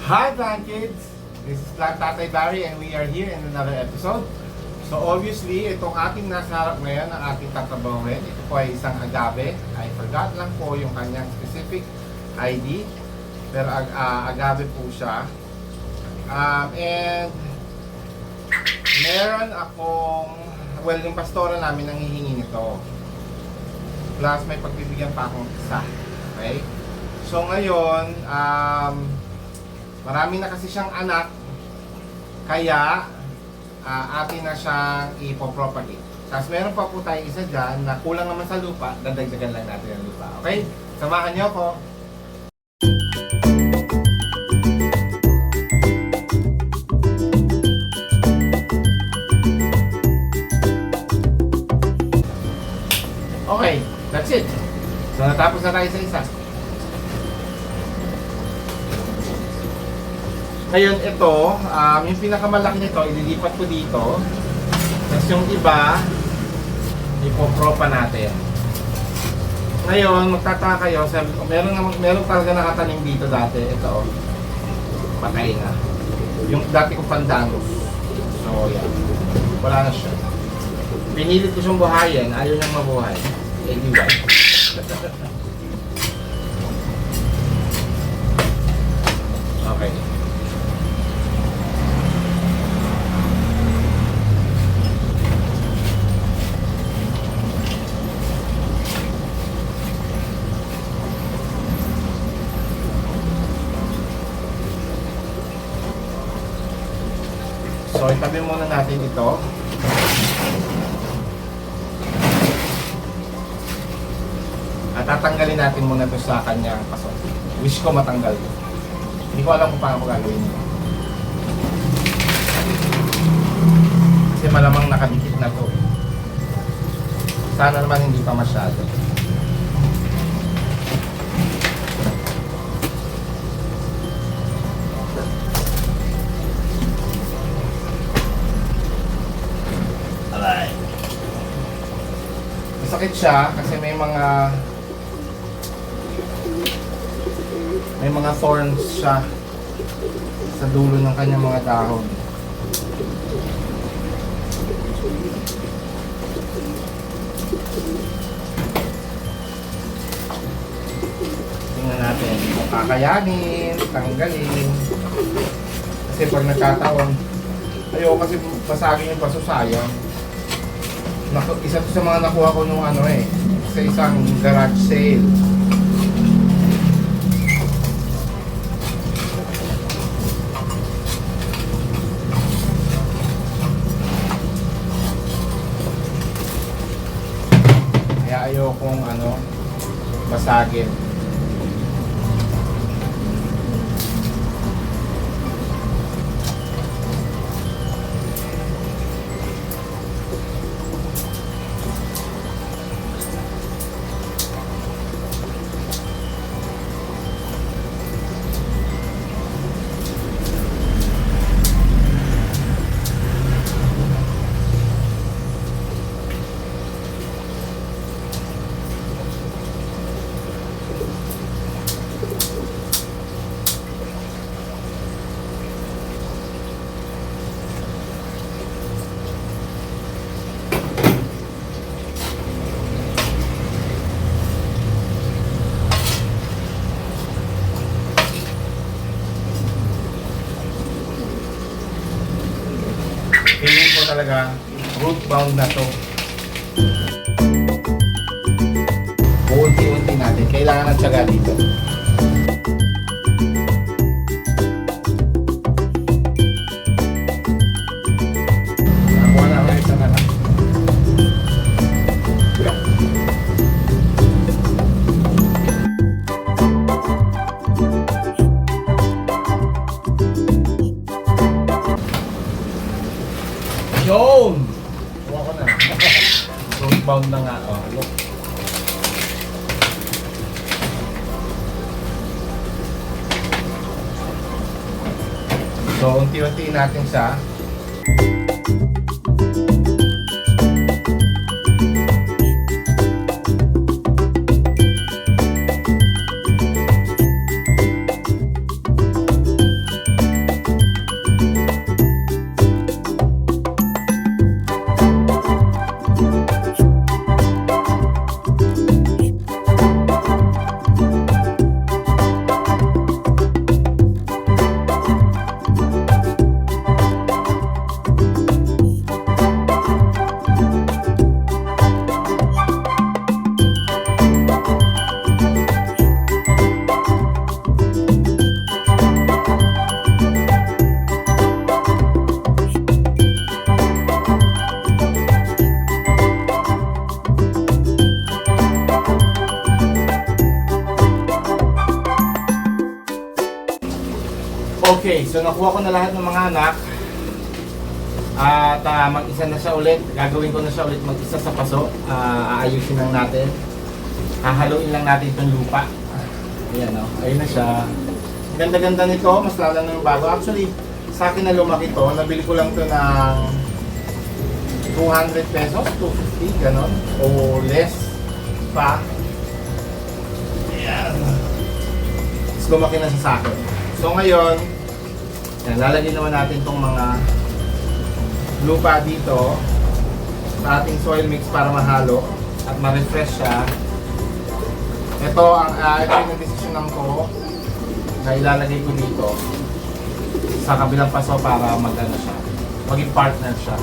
Hi Plant Kids! This is Plant Tatay Barry and we are here in another episode. So obviously, itong ating nasa harap ngayon, ang ating tatabawin, ito po ay isang agave. I forgot lang po yung kanyang specific ID. Pero agave po siya. And meron akong, well, yung pastora namin nanghihingi nito. Plus may pagbibigyan pa akong isa. Okay? So ngayon, marami na kasi siyang anak, kaya atin na siyang ipopropagate. Tapos meron pa po tayong isa dyan na kulang naman sa lupa, dadagdagan lang natin ang lupa. Okay? Samahan niyo po. Okay, that's it. So natapos na tayo sa isa. Ngayon ito, yung pinakamalaki nito, ililipat ko dito. Tapos yung iba, ipopropa natin. Ngayon, magtataka kayo, meron talaga nakatanim dito dati. Ito, patay na. Yung dati kong pandanus. So, yan. Wala na siya. Pinilit ko siyang buhayin, ayaw niyang mabuhay. Anyway. Okay. So, itabi muna natin ito. At tatanggalin natin muna ito sa kanyang paso. Wish ko matanggal ito. Hindi ko alam kung paano ko gagawin ito. Kasi malamang nakadikit na ito. Sana naman hindi pa masyado. Masakit siya kasi may mga thorns siya sa dulo ng kanyang mga dahon. Tingnan natin kung kakayanin, tanggalin. Kasi pag nagkataon, ayoko kasi basagin yung paso, sayang. Isa to sa mga nakuha ko nung sa isang garage sale. Kaya ayokong basagin. Feeling ko talaga root bound na to. Unti-unti natin. Kailangan ng tiyaga dito. Nakuha na ako isa na lang. Yun! Kuha ko na. Root bound na nga. Oh, look. So, unti-unti natin siya. Okay, so nakuha ko na lahat ng mga anak. At mag-isa na siya ulit. Gagawin ko na siya ulit mag-isa sa paso. Aayusin lang natin. Hahaluin lang natin itong lupa. Ayan o, ayun na siya. Ganda-ganda nito, mas lalo na yung bago. Actually, sa akin na lumaki to, nabili ko lang to ng 200 pesos, 250, ganon. O less pa. Ayan. Tapos lumaki na siya sa akin. So ngayon, yan, lalagyan naman natin itong mga lupa dito sa ating soil mix para mahalo at ma-refresh siya. Ito yung desisyonan ko na ilalagay ko dito sa kabilang paso para mag-ano siya, maging partner siya.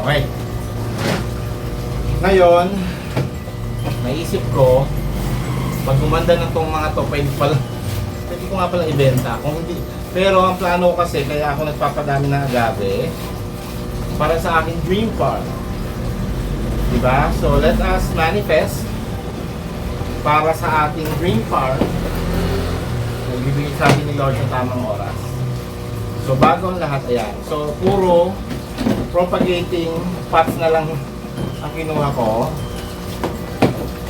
Okay. Ngayon, naisip ko, pag gumanda na itong mga to, pwede ko nga pala ibenta. Kung hindi, pero ang plano ko kasi, kaya ako nagpapadami ng agave para sa aking dream farm. Diba? So, let us manifest para sa ating dream farm. Nagbibigay sa atin ni Lord ng tamang oras. So, bago ang lahat, ayan. So, puro propagating pots na lang ang kinuha ko.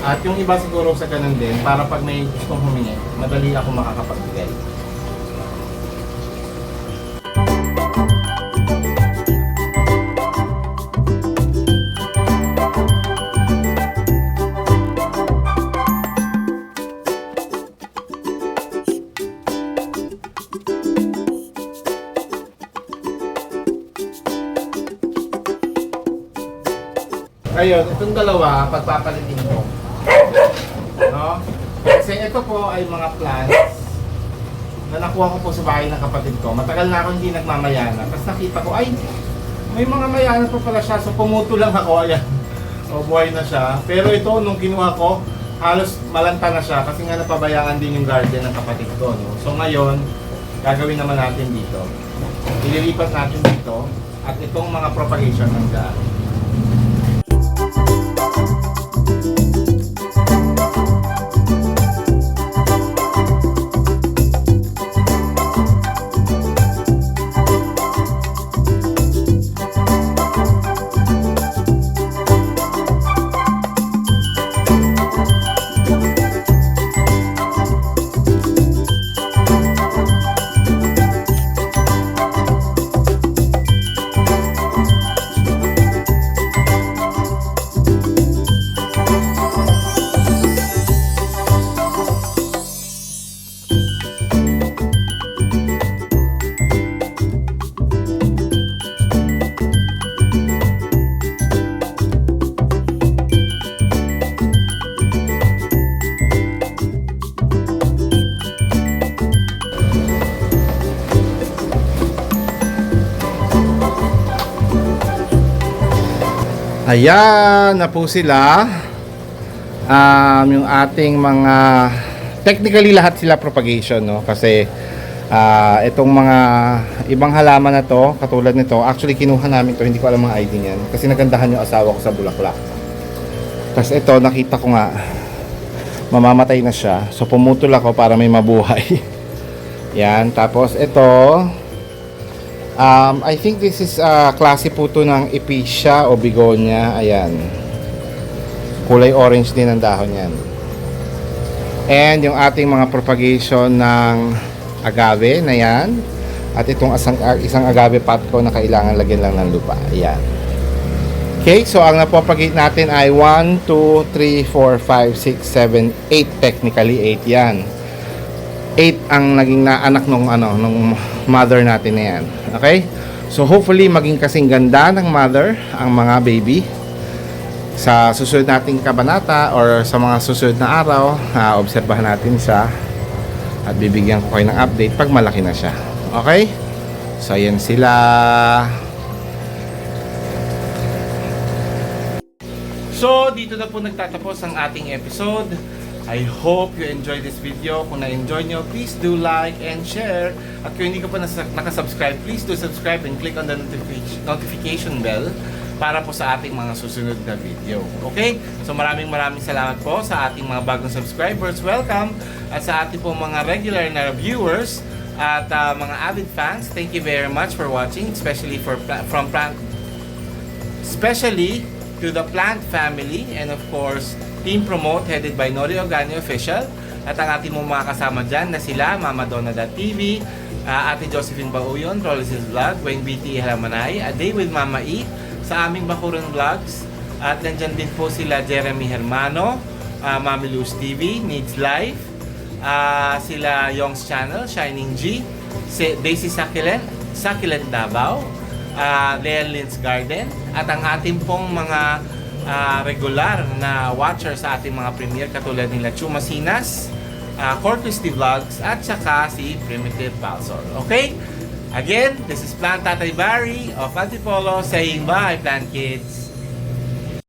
At yung iba siguro sa ganun din, para pag may gustong humingi, madali ako makakapagbigay. Ngayon, itong dalawa, pagpapalitin ko. No? Kasi ito po ay mga plants na nakuha ko po sa bahay ng kapatid ko. Matagal na ako hindi nagmamayana. Tapos nakita ko, ay, may mga mayana pa pala siya. So pumuto lang ako, ayan. O buhay na siya. Pero ito, nung kinuha ko, halos malanta na siya. Kasi nga napabayaan din yung garden ng kapatid ko. No? So ngayon, gagawin naman natin dito. Ililipat natin dito. At itong mga propagation ng daan. Ayan na po sila. Yung ating mga technically lahat sila propagation, no? Kasi itong mga ibang halaman na to, katulad nito, actually kinuha namin to, hindi ko alam mga ID niyan kasi nagandahan yung asawa ko sa bulaklak. Tapos ito, nakita ko nga mamamatay na siya. So pumutol ako para may mabuhay. Yan, tapos ito I think this is klase po to ng Epicia o Begonia. Ayan. Kulay orange din ang dahon yan. And yung ating mga propagation ng agave na yan. At itong isang agave pot ko na kailangan lagyan lang ng lupa. Ayan. Okay, so ang napropagate natin ay 1, 2, 3, 4, 5, 6, 7, 8. Technically 8 yan. 8 ang naging naanak nung mother natin na yan. Okay? So hopefully maging kasing ganda ng mother ang mga baby. Sa susunod nating kabanata or sa mga susunod na araw, obserbahan natin siya at bibigyan ko kayo ng update pag malaki na siya. Okay? So ayan sila. So, dito na po nagtatapos ang ating episode. I hope you enjoyed this video. Kung na-enjoy nyo, please do like and share. At kung hindi ka pa nakasubscribe, please do subscribe and click on the notification bell para po sa ating mga susunod na video. Okay? So, maraming salamat po sa ating mga bagong subscribers. Welcome! At sa ating po mga regular na viewers at mga avid fans, thank you very much for watching, especially to the Plant family and of course Team Promote headed by Nori Ogani Official at ang ating mga kasama dyan na sila Mama Donna.tv, Ate Josephine Bauyon, Rollis' Vlog, Wayne BT Halamanay, A Day with Mama E sa aming Bakuran Vlogs at nandyan din po sila Jeremy Hermano, Mami Luz TV, Needs Life, sila Yong's Channel, Shining G, Daisy Succulent Davao, Lea Lynn's Garden at ang ating pong mga regular na watcher sa ating mga premiere katulad nila Chuma Sinas, Corpus T Vlogs at saka si Primitive Balsor. Okay? Again, this is Plant Tatay Barry of Antipolo saying bye, Plant Kids!